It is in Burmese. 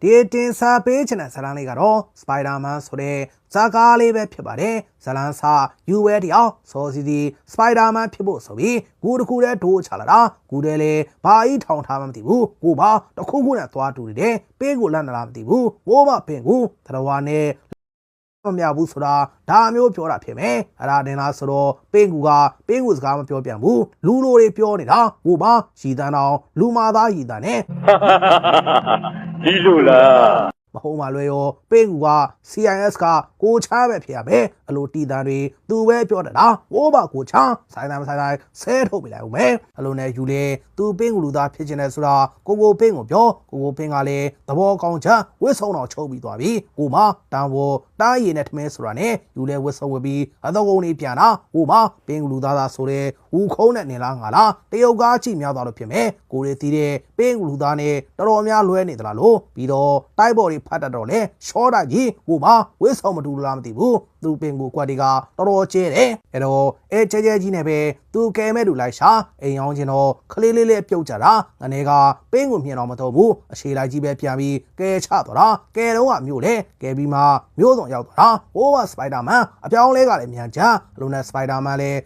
ဒီတင်စားပေးချင်တဲ့ဇာတ်လမ်းလေးကတော့ Spider-Man ဆိုတဲ့ဇာတ်ကားလေးပဲဖြစ်ပါတယ်ဇာတ်လမ်းစာယူဝဲတယောက်စောစီစီ Spider-Man ဖြစ်ဖို့ဆိုပြီးကူတစ်ခုတည်းဒိုးချလာတာကူတယ်လေဘာကြီးထောင်ထားမှမသိဘူးကိုပါတခုခုနဲ့သွားတူနေတယ်ပေးကိုလန့်လာမသိဘူးဘိုးမပင်ကူတရဝါနဲ့မမြောက်ဘူးဆိုတာဒါမျိုးပြောတာဖြစ်မယ်အဲ့ဒါတင်လားဆိုတော့ပင်ကူစကားမပြောပြန်ဘူးလူလိုတွေပြောနေတာဟိုပါရည်တန်းအောင်လူမာသားရည်တန်းနဲ့ဒီလိုလားမဟုတ်မှလွယ်ရောပင်ကူက CIS ကကိုချမ်းပဲဖြစ်ရမယ်အလိုတီတန်တွေသူပဲပြောတာဟိုပါကိုချမ်းဆိုင်ဆဲထုတ်ပြလိုက်ဦးမယ်အလိုနဲ့ယူလေသူပင်ကူလူသားဖြစ်ချင်တယ်ဆိုတာကိုပင်ကိုပြောကိုပင်ကလည်းသဘောကောင်းချမ်းဝစ်ဆုံတော်ချုပ်ပြီးသွားပြီကိုမတန်ဝတားရည်နဲ့ထမင်းဆိုတာနဲ့ယူလေဝစ်ဆုံဝပြီးအတော့ကုန်လေးပြန်လာဟိုမပင်ကူလူသားဆိုတဲ့ဝူခုံးနဲ့နေလားငါလားတရုတ်ကားကြည့်များသွားလို့ဖြစ်မယ်ကိုရီတီးတဲ့ပင်ကူလူသားနဲ့တော်တော်များလွဲနေသလားလို့ပြီးတော့တိုက်ပေါ်တွေဖတ်တတ်တော့လေရှောတာကြီးဟိုမဝစ်ဆုံမတူလားမသိဘူးသူပင်ကူကွက်တီကတော်တော်ကျဲတယ်အဲ့တော့ကျဲကြီးနဲ့ပဲသူကဲမဲ့လူလိုက်ရှာအိမ်အောင်ချင်းတော့ခလေးလေးပြုတ်ကြတာငနေကပင်းကိုမြင်တော့မတော့ဘူးအရှိလိုက်ကြီးပဲပြန်ပြီးကဲချသွားတာကဲတော့ကမြို့လေကဲပြီးမှမြို့စုံရောက်သွားတာဟိုးကစပိုက်ဒါမန်အပြောင်းလဲကလည်းမြန်ချအလုံးနဲ့စပိုက်ဒါမန်လည်း